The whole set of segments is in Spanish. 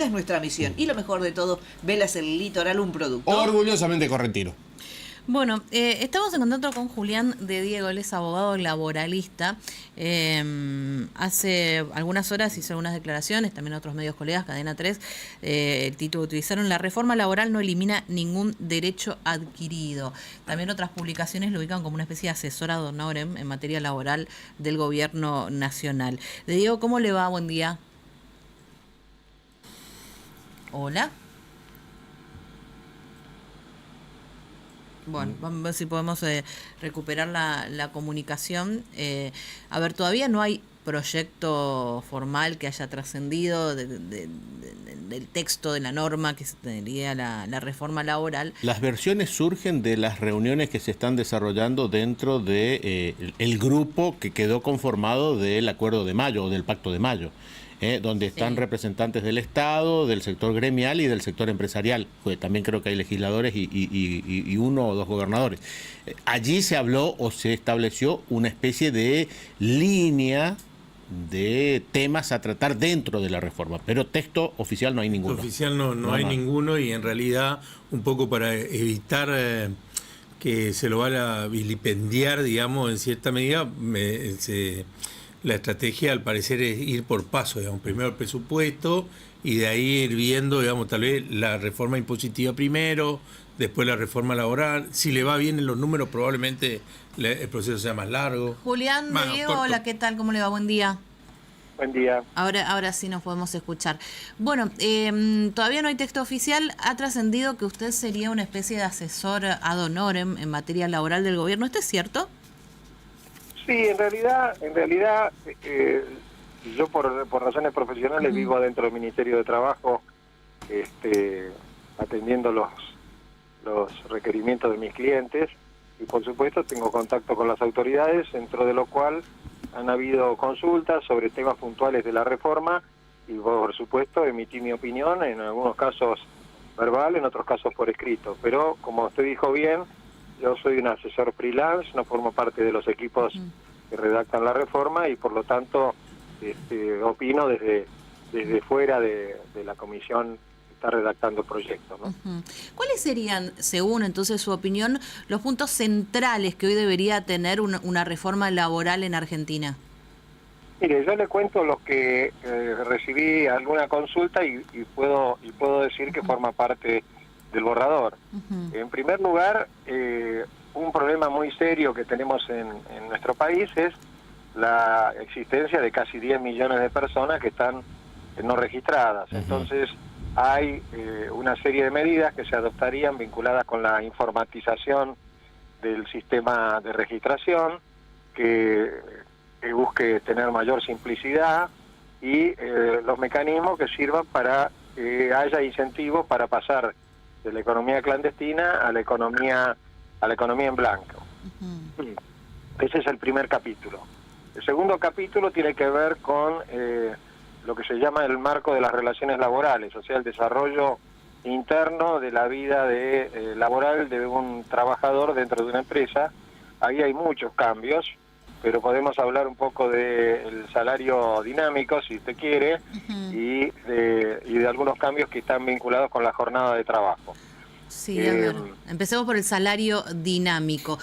Es nuestra misión. Y lo mejor de todo, Velas el Litoral, un producto orgullosamente correntino. Bueno, estamos en contacto con Julián de Diego, él es abogado laboralista. Hace algunas horas hizo algunas declaraciones, también otros medios colegas, Cadena 3, el título utilizaron: la reforma laboral no elimina ningún derecho adquirido. También otras publicaciones lo ubican como una especie de asesora ad honorem en materia laboral del gobierno nacional. De Diego, ¿cómo le va? Buen día. Hola. Bueno, vamos a ver si podemos recuperar la comunicación. A ver, todavía no hay proyecto formal que haya trascendido del texto de la norma que sería la reforma laboral. Las versiones surgen de las reuniones que se están desarrollando dentro de el grupo que quedó conformado del Acuerdo de Mayo o del Pacto de Mayo. Donde están representantes del Estado, del sector gremial y del sector empresarial. Pues también creo que hay legisladores y uno o dos gobernadores. Allí se habló o se estableció una especie de línea de temas a tratar dentro de la reforma, pero texto oficial no hay ninguno. Oficial no hay ninguno, y en realidad un poco para evitar que se lo vaya a vilipendiar, digamos, en cierta medida, la estrategia al parecer es ir por paso, digamos, primero el presupuesto y de ahí ir viendo, digamos, tal vez la reforma impositiva primero, después la reforma laboral. Si le va bien en los números, probablemente el proceso sea más largo. Julián, Diego, hola, ¿qué tal? ¿Cómo le va? Buen día. Buen día. Ahora sí nos podemos escuchar. Bueno, todavía no hay texto oficial. Ha trascendido que usted sería una especie de asesor ad honorem en materia laboral del gobierno. ¿Esto es cierto? Sí, en realidad yo por razones profesionales vivo adentro del Ministerio de Trabajo, atendiendo los requerimientos de mis clientes, y por supuesto tengo contacto con las autoridades, dentro de lo cual han habido consultas sobre temas puntuales de la reforma, y por supuesto emití mi opinión, en algunos casos verbal, en otros casos por escrito. Pero como usted dijo bien, yo soy un asesor freelance, no formo parte de los equipos que redactan la reforma, y por lo tanto opino desde fuera de la comisión que está redactando el proyecto, ¿no? ¿Cuáles serían, según entonces su opinión, los puntos centrales que hoy debería tener una reforma laboral en Argentina? Mire, yo le cuento lo que recibí alguna consulta y puedo decir que forma parte del borrador. En primer lugar, un problema muy serio que tenemos en nuestro país es la existencia de casi 10 millones de personas que están no registradas. Entonces hay una serie de medidas que se adoptarían vinculadas con la informatización del sistema de registración, que busque tener mayor simplicidad, y los mecanismos que sirvan para que haya incentivos para pasar de la economía clandestina a la economía en blanco. Ese es el primer capítulo. El segundo capítulo tiene que ver con lo que se llama el marco de las relaciones laborales, o sea, el desarrollo interno de la vida laboral de un trabajador dentro de una empresa. Ahí hay muchos cambios, pero podemos hablar un poco del salario dinámico, si usted quiere, y de algunos cambios que están vinculados con la jornada de trabajo. Sí, a ver, empecemos por el salario dinámico.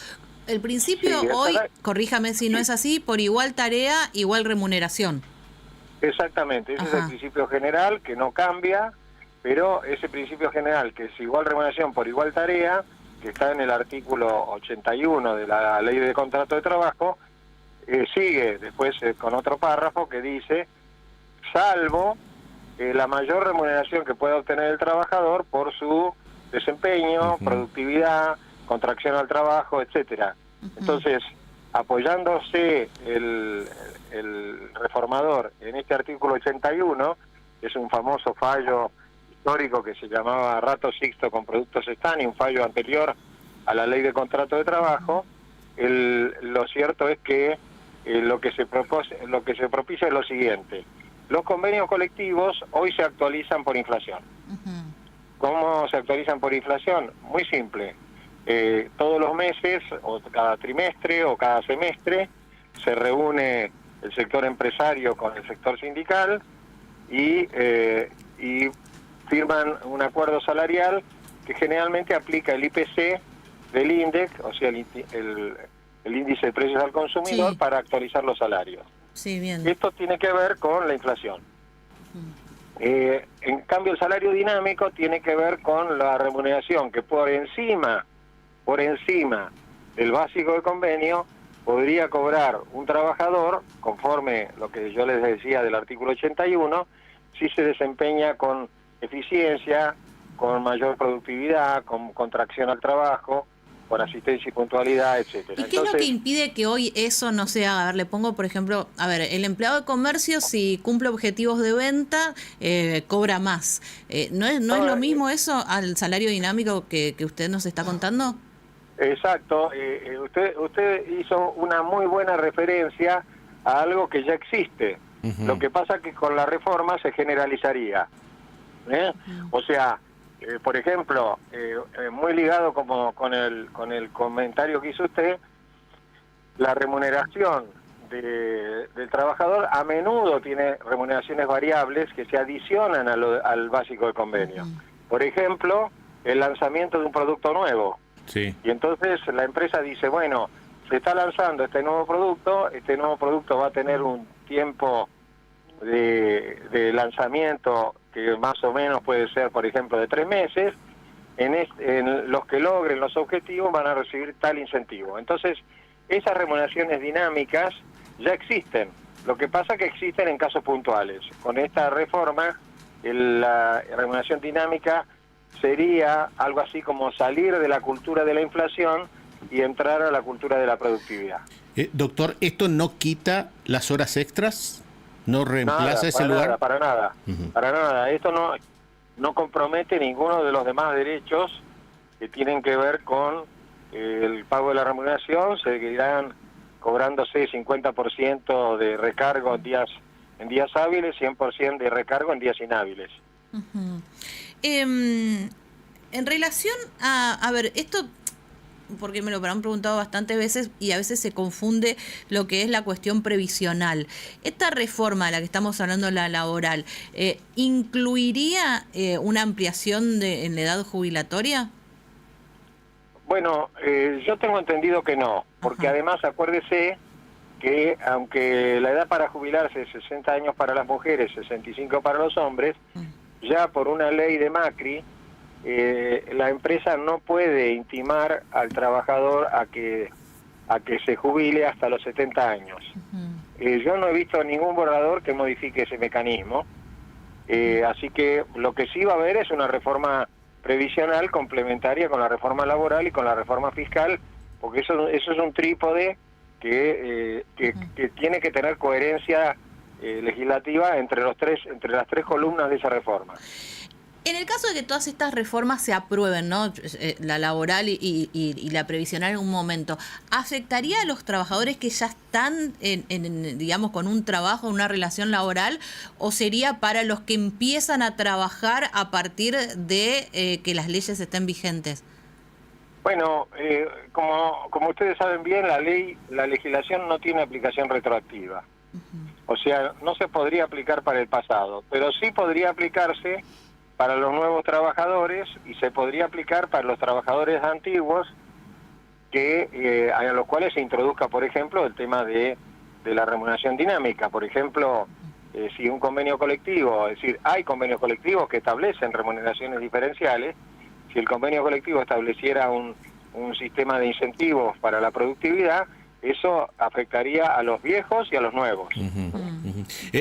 El principio hoy, corríjame si no es así, por igual tarea, igual remuneración. Exactamente, ese es el principio general, que no cambia, pero ese principio general, que es igual remuneración por igual tarea, que está en el artículo 81 de la Ley de Contrato de Trabajo, sigue después con otro párrafo que dice: salvo la mayor remuneración que pueda obtener el trabajador por su desempeño, productividad, contracción al trabajo, etcétera. Entonces, apoyándose el reformador en este artículo 81, que es un famoso fallo histórico que se llamaba Rato Sixto con Productos Stani, un fallo anterior a la Ley de Contrato de Trabajo, lo cierto es que lo que se propicia es lo siguiente: los convenios colectivos hoy se actualizan por inflación. ¿Cómo se actualizan por inflación? Muy simple. Todos los meses, o cada trimestre, o cada semestre, se reúne el sector empresario con el sector sindical y firman un acuerdo salarial que generalmente aplica el IPC del INDEC, o sea, el índice de precios al consumidor, Sí. para actualizar los salarios. Sí, bien. Esto tiene que ver con la inflación. En cambio, el salario dinámico tiene que ver con la remuneración, que por encima del básico de convenio podría cobrar un trabajador, conforme lo que yo les decía del artículo 81, si se desempeña con eficiencia, con mayor productividad, con contracción al trabajo, con asistencia y puntualidad, etcétera. ¿Y qué es lo que impide que hoy eso no se haga? A ver, le pongo, por ejemplo, a ver, el empleado de comercio, si cumple objetivos de venta, cobra más. ¿No es lo mismo eso al salario dinámico que usted nos está contando? Exacto. Usted hizo una muy buena referencia a algo que ya existe. Lo que pasa es que con la reforma se generalizaría. O sea, por ejemplo, muy ligado como con el comentario que hizo usted, la remuneración del trabajador a menudo tiene remuneraciones variables que se adicionan al básico de convenio. Por ejemplo, el lanzamiento de un producto nuevo. Sí. Y entonces la empresa dice, bueno, se está lanzando este nuevo producto va a tener un tiempo de lanzamiento que más o menos puede ser, por ejemplo, de 3 meses, en los que logren los objetivos van a recibir tal incentivo. Entonces, esas remuneraciones dinámicas ya existen. Lo que pasa es que existen en casos puntuales. Con esta reforma, la remuneración dinámica sería algo así como salir de la cultura de la inflación y entrar a la cultura de la productividad. Doctor, ¿esto no quita las horas extras? ¿No reemplaza ese lugar? Para nada. Para nada. Esto no compromete ninguno de los demás derechos que tienen que ver con el pago de la remuneración. Seguirán cobrándose 50% de recargo en días hábiles, 100% de recargo en días inhábiles. En relación a ver, esto, porque me lo han preguntado bastantes veces y a veces se confunde lo que es la cuestión previsional. ¿Esta reforma de la que estamos hablando, la laboral, incluiría una ampliación en la edad jubilatoria? Bueno, yo tengo entendido que no, porque además acuérdese que aunque la edad para jubilarse es 60 años para las mujeres, 65 para los hombres, ya por una ley de Macri, la empresa no puede intimar al trabajador a que se jubile hasta los 70 años. Yo no he visto ningún borrador que modifique ese mecanismo, así que lo que sí va a haber es una reforma previsional complementaria con la reforma laboral y con la reforma fiscal, porque eso es un trípode que tiene que tener coherencia legislativa entre las tres columnas de esa reforma. En el caso de que todas estas reformas se aprueben, ¿no? La laboral y la previsional en un momento, ¿afectaría a los trabajadores que ya están, digamos, con un trabajo, una relación laboral, o sería para los que empiezan a trabajar a partir de que las leyes estén vigentes? Bueno, como ustedes saben bien, la legislación no tiene aplicación retroactiva. O sea, no se podría aplicar para el pasado, pero sí podría aplicarse para los nuevos trabajadores y se podría aplicar para los trabajadores antiguos a los cuales se introduzca, por ejemplo, el tema de la remuneración dinámica. Por ejemplo, si un convenio colectivo, es decir, hay convenios colectivos que establecen remuneraciones diferenciales, si el convenio colectivo estableciera un sistema de incentivos para la productividad, eso afectaría a los viejos y a los nuevos.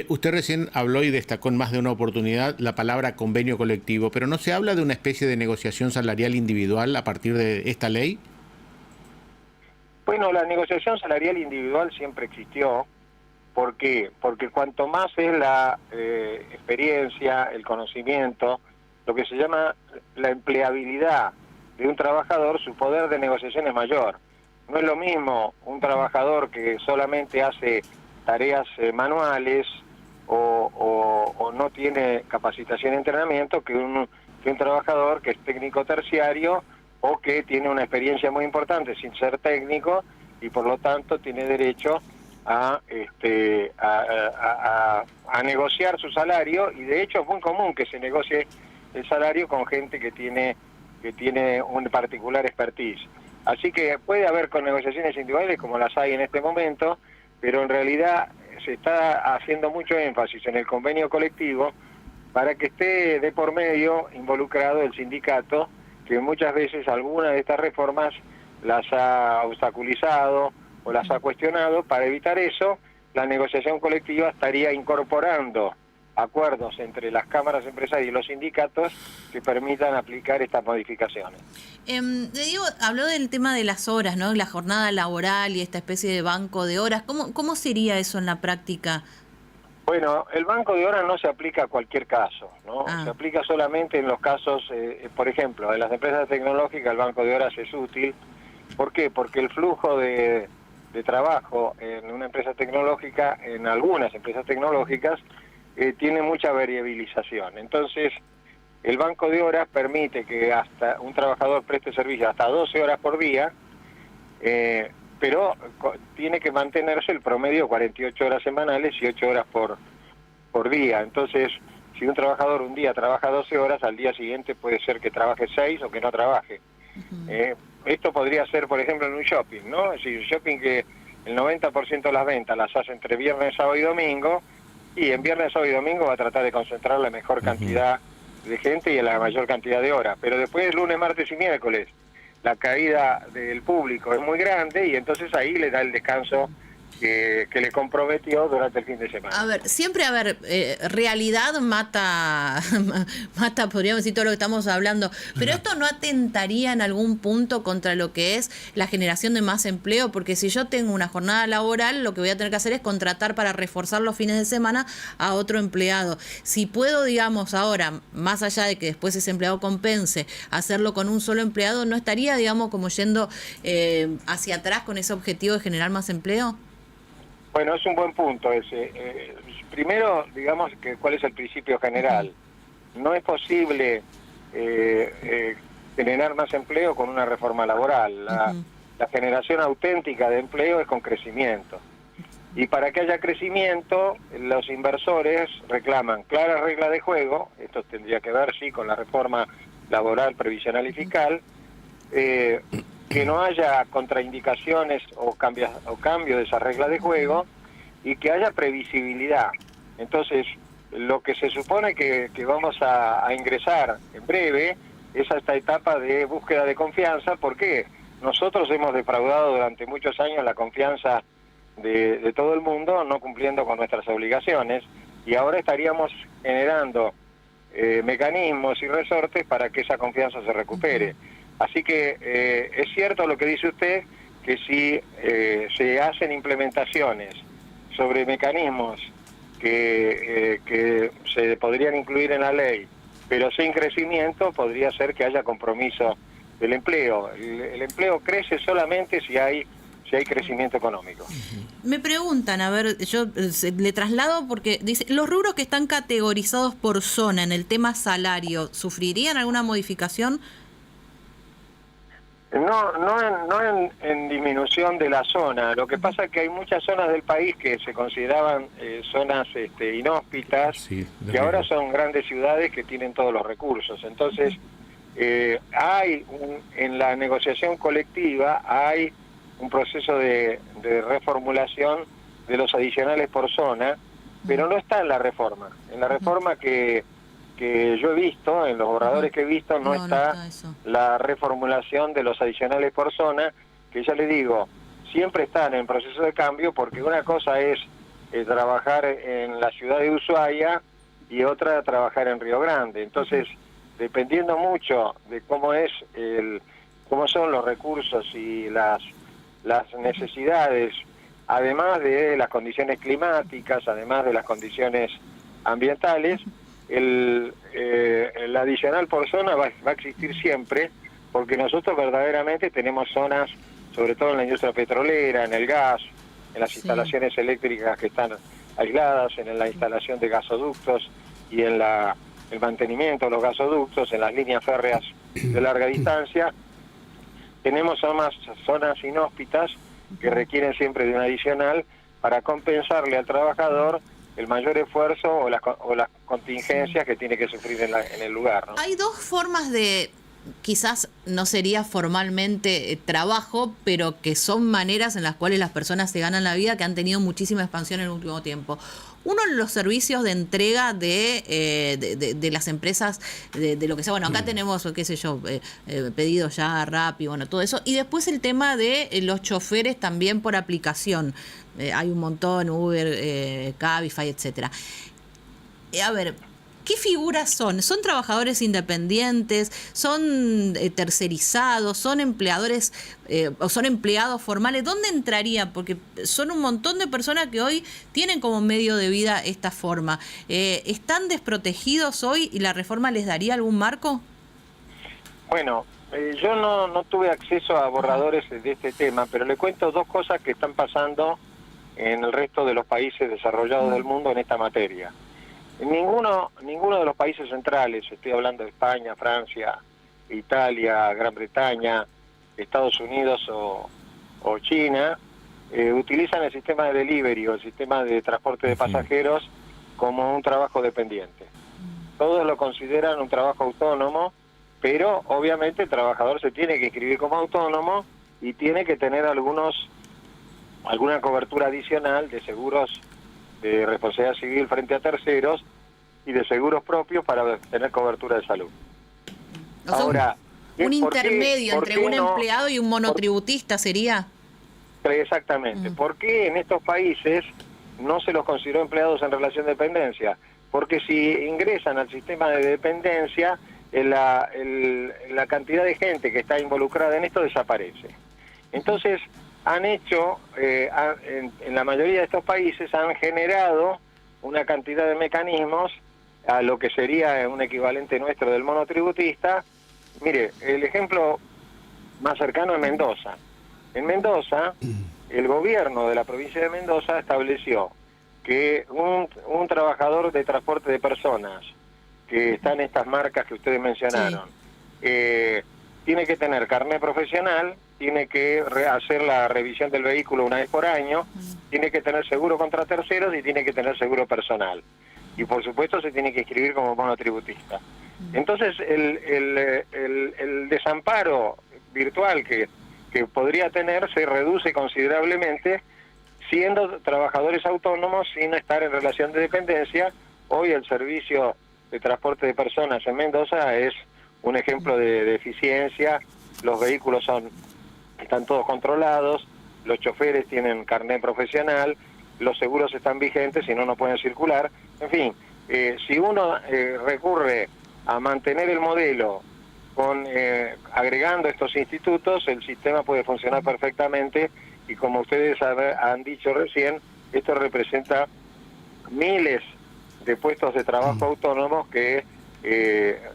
Usted recién habló y destacó en más de una oportunidad la palabra convenio colectivo, pero ¿no se habla de una especie de negociación salarial individual a partir de esta ley? Bueno, la negociación salarial individual siempre existió. ¿Por qué? Porque cuanto más es la experiencia, el conocimiento, lo que se llama la empleabilidad de un trabajador, su poder de negociación es mayor. No es lo mismo un trabajador que solamente hace tareas manuales o no tiene capacitación y entrenamiento que un trabajador que es técnico terciario o que tiene una experiencia muy importante sin ser técnico y por lo tanto tiene derecho a negociar su salario, y de hecho es muy común que se negocie el salario con gente que tiene un particular expertise. Así que puede haber con negociaciones individuales como las hay en este momento, pero en realidad se está haciendo mucho énfasis en el convenio colectivo para que esté de por medio involucrado el sindicato, que muchas veces algunas de estas reformas las ha obstaculizado o las ha cuestionado. Para evitar eso, la negociación colectiva estaría incorporando acuerdos entre las cámaras empresariales y los sindicatos que permitan aplicar estas modificaciones. Diego, habló del tema de las horas, ¿no? La jornada laboral y esta especie de banco de horas. ¿Cómo sería eso en la práctica? Bueno, el banco de horas no se aplica a cualquier caso, ¿no? Se aplica solamente en los casos, por ejemplo, en las empresas tecnológicas el banco de horas es útil. ¿Por qué? Porque el flujo de trabajo en una empresa tecnológica, en algunas empresas tecnológicas, tiene mucha variabilización. Entonces, el banco de horas permite que hasta un trabajador preste servicio hasta 12 horas por día, pero tiene que mantenerse el promedio 48 horas semanales y 8 horas por día. Entonces, si un trabajador un día trabaja 12 horas, al día siguiente puede ser que trabaje 6 o que no trabaje. Esto podría ser, por ejemplo, en un shopping, ¿no? Es decir, un shopping que el 90% de las ventas las hace entre viernes, sábado y domingo, y en viernes, sábado y domingo va a tratar de concentrar la mejor cantidad de gente y en la mayor cantidad de horas. Pero después, lunes, martes y miércoles, la caída del público es muy grande y entonces ahí le da el descanso que le comprometió durante el fin de semana. A ver, siempre, realidad mata, podríamos decir, todo lo que estamos hablando, pero esto no atentaría en algún punto contra lo que es la generación de más empleo, porque si yo tengo una jornada laboral, lo que voy a tener que hacer es contratar para reforzar los fines de semana a otro empleado. Si puedo, digamos, ahora, más allá de que después ese empleado compense, hacerlo con un solo empleado, ¿no estaría, digamos, como yendo hacia atrás con ese objetivo de generar más empleo? Bueno, es un buen punto ese. Primero, digamos, que cuál es el principio general. No es posible generar más empleo con una reforma laboral. La generación auténtica de empleo es con crecimiento. Y para que haya crecimiento, los inversores reclaman claras reglas de juego. Esto tendría que ver, sí, con la reforma laboral, previsional y fiscal. Que no haya contraindicaciones o cambio de esas reglas de juego y que haya previsibilidad. Entonces, lo que se supone que vamos a ingresar en breve es a esta etapa de búsqueda de confianza, porque nosotros hemos defraudado durante muchos años la confianza de todo el mundo, no cumpliendo con nuestras obligaciones, y ahora estaríamos generando mecanismos y resortes para que esa confianza se recupere. Así que es cierto lo que dice usted, que si se hacen implementaciones sobre mecanismos que se podrían incluir en la ley, pero sin crecimiento, podría ser que haya compromiso del empleo. El empleo crece solamente si hay crecimiento económico. Me preguntan, a ver, yo le traslado porque dice, los rubros que están categorizados por zona en el tema salario, ¿sufrirían alguna modificación? No en disminución de la zona. Lo que pasa es que hay muchas zonas del país que se consideraban zonas inhóspitas, sí, que ahora son grandes ciudades que tienen todos los recursos. Entonces, en la negociación colectiva hay un proceso de reformulación de los adicionales por zona, pero no está en la reforma. En la reforma que yo he visto, en los borradores que he visto, no está la reformulación de los adicionales por zona, que ya le digo, siempre están en proceso de cambio, porque una cosa es trabajar en la ciudad de Ushuaia y otra trabajar en Río Grande. Entonces, dependiendo mucho de cómo son los recursos y las necesidades, además de las condiciones climáticas, además de las condiciones ambientales, el adicional por zona va a existir siempre, porque nosotros verdaderamente tenemos zonas, sobre todo en la industria petrolera, en el gas, en las instalaciones eléctricas que están aisladas, en la instalación de gasoductos y en el mantenimiento de los gasoductos, en las líneas férreas de larga distancia. Tenemos zonas inhóspitas que requieren siempre de un adicional para compensarle al trabajador el mayor esfuerzo o las contingencias que tiene que sufrir en el lugar, ¿no? Hay dos formas de, quizás no sería formalmente trabajo, pero que son maneras en las cuales las personas se ganan la vida, que han tenido muchísima expansión en el último tiempo. Uno, los servicios de entrega de las empresas, de lo que sea. Bueno, acá tenemos, qué sé yo, pedidos ya, Rappi, bueno, todo eso. Y después el tema de los choferes también por aplicación. Hay un montón, Uber, Cabify, etcétera. A ver, ¿qué figuras son? ¿Son trabajadores independientes? ¿Son tercerizados? ¿Son empleadores o son empleados formales? ¿Dónde entraría? Porque son un montón de personas que hoy tienen como medio de vida esta forma. ¿Están desprotegidos hoy y la reforma les daría algún marco? Bueno, yo no tuve acceso a borradores de este tema, pero le cuento dos cosas que están pasando en el resto de los países desarrollados del mundo en esta materia. Ninguno de los países centrales, estoy hablando de España, Francia, Italia, Gran Bretaña, Estados Unidos o China, utilizan el sistema de delivery o el sistema de transporte de pasajeros como un trabajo dependiente. Todos lo consideran un trabajo autónomo, pero obviamente el trabajador se tiene que inscribir como autónomo y tiene que tener alguna cobertura adicional de seguros de responsabilidad civil frente a terceros y de seguros propios para tener cobertura de salud. O sea, ahora, un intermedio ¿por entre qué un empleado y un monotributista sería. Exactamente. ¿Por qué en estos países no se los consideró empleados en relación de dependencia? Porque si ingresan al sistema de dependencia, la cantidad de gente que está involucrada en esto desaparece. Entonces, han hecho, en la mayoría de estos países, han generado una cantidad de mecanismos a lo que sería un equivalente nuestro del monotributista. Mire, el ejemplo más cercano es Mendoza. En Mendoza, el gobierno de la provincia de Mendoza estableció que un trabajador de transporte de personas que está en estas marcas que ustedes mencionaron, tiene que tener carnet profesional, tiene que hacer la revisión del vehículo una vez por año, tiene que tener seguro contra terceros y tiene que tener seguro personal. Y por supuesto se tiene que inscribir como monotributista. Entonces el desamparo virtual que podría tener se reduce considerablemente siendo trabajadores autónomos sin estar en relación de dependencia. Hoy el servicio de transporte de personas en Mendoza es un ejemplo de eficiencia. Los vehículos están todos controlados, los choferes tienen carnet profesional, los seguros están vigentes, si no, no pueden circular. En fin, si uno recurre a mantener el modelo agregando estos institutos, el sistema puede funcionar perfectamente y como ustedes han dicho recién, esto representa miles de puestos de trabajo autónomos que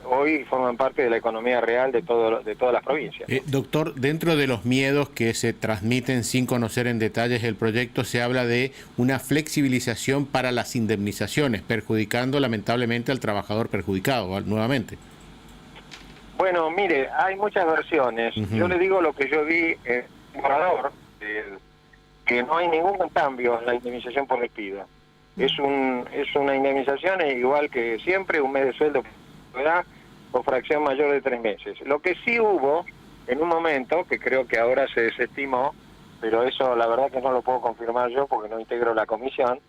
hoy forman parte de la economía real de todas las provincias. Doctor, dentro de los miedos que se transmiten sin conocer en detalles el proyecto, se habla de una flexibilización para las indemnizaciones, perjudicando lamentablemente al trabajador perjudicado nuevamente. Bueno, mire, hay muchas versiones. Yo le digo lo que yo vi en el borrador, que no hay ningún cambio en la indemnización por despido. Es una indemnización igual que siempre, un mes de sueldo por fracción mayor de 3 meses. Lo que sí hubo en un momento, que creo que ahora se desestimó, pero eso la verdad que no lo puedo confirmar yo porque no integro la comisión,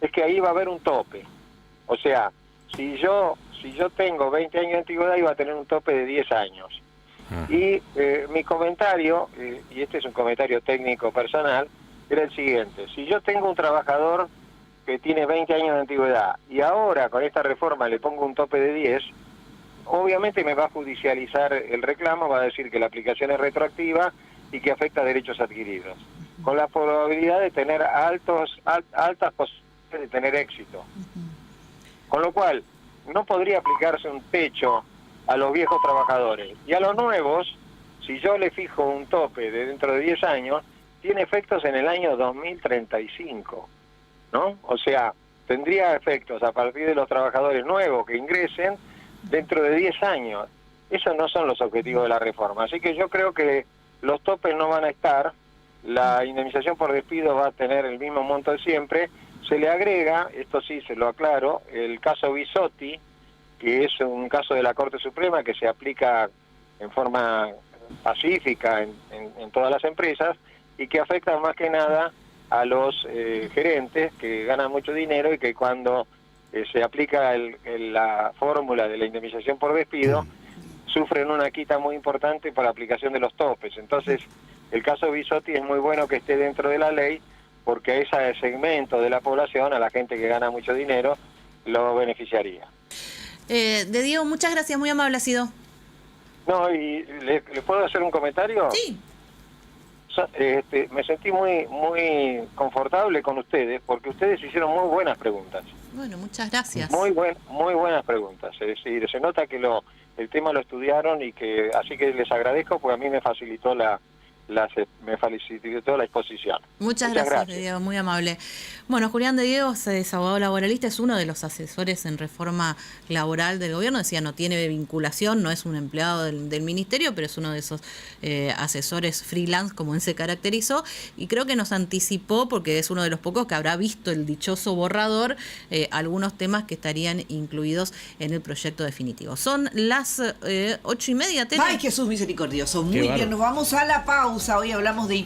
es que ahí va a haber un tope. O sea, si yo tengo 20 años de antigüedad, iba a tener un tope de 10 años. Y mi comentario, y este es un comentario técnico personal, era el siguiente: si yo tengo un trabajador que tiene 20 años de antigüedad y ahora con esta reforma le pongo un tope de 10, obviamente me va a judicializar el reclamo, va a decir que la aplicación es retroactiva y que afecta a derechos adquiridos, con la probabilidad de tener altas posibilidades de tener éxito. Con lo cual, no podría aplicarse un techo a los viejos trabajadores. Y a los nuevos, si yo le fijo un tope de dentro de 10 años, tiene efectos en el año 2035, ¿no? O sea, tendría efectos a partir de los trabajadores nuevos que ingresen dentro de 10 años. Esos no son los objetivos de la reforma. Así que yo creo que los topes no van a estar, la indemnización por despido va a tener el mismo monto de siempre, se le agrega, esto sí se lo aclaro, el caso Bisotti, que es un caso de la Corte Suprema que se aplica en forma pacífica en todas las empresas y que afecta más que nada a los gerentes que ganan mucho dinero y que cuando se aplica la fórmula de la indemnización por despido sufren una quita muy importante por la aplicación de los topes. Entonces, el caso Bisotti es muy bueno que esté dentro de la ley porque a ese segmento de la población, a la gente que gana mucho dinero, lo beneficiaría. De Diego, muchas gracias, muy amable ha sido. No, y ¿le puedo hacer un comentario? Sí. Me sentí muy confortable con ustedes porque ustedes hicieron muy buenas preguntas. Bueno, muchas gracias. Muy buenas preguntas. Es decir, se nota que el tema lo estudiaron y que así que les agradezco porque a mí me facilitó la exposición. Muchas gracias, De Diego, muy amable. Bueno, Julián De Diego es abogado laboralista, es uno de los asesores en reforma laboral del gobierno. Decía, no tiene vinculación, no es un empleado del ministerio, pero es uno de esos asesores freelance, como él se caracterizó, y creo que nos anticipó, porque es uno de los pocos que habrá visto el dichoso borrador, algunos temas que estarían incluidos en el proyecto definitivo. Son las 8:30, Tere. Ay, Jesús misericordioso. Muy Qué bien, bárbaro. nos vamos a la pausa. Hoy hablamos de